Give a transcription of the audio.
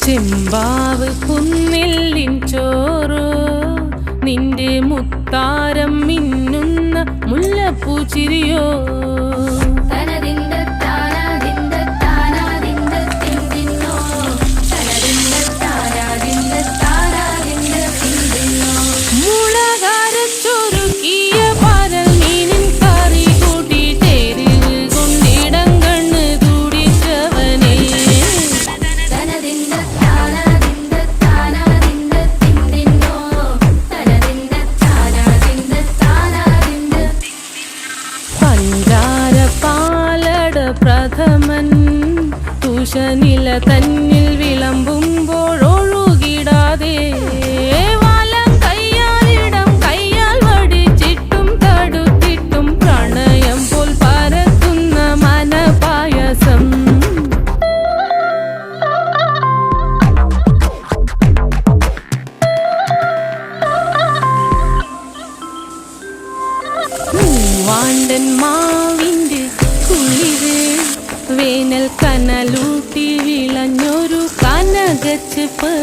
ചെമ്പാവ് കുന്നില്ലിൻ ചോറോ നിന്റെ മുത്താരം മിന്നുന്ന മുല്ലപ്പൂച്ചിരിയോ പ്രഥമൻ തുഷനില തന്നിൽ വിളമ്പുമ്പോഴൊഴുകിടാതെ വലം കയ്യാലിടം കയ്യാൽ വടിച്ചിട്ടും തടുത്തിട്ടും പ്രണയം പോൽ പരത്തുന്ന മനപായസം വാണ്ടൻ മാവിൻ്റെ കുളിര് വേനൽ കനലൂട്ടി വിളഞ്ഞൊരു കനകച്ചെപ്പ്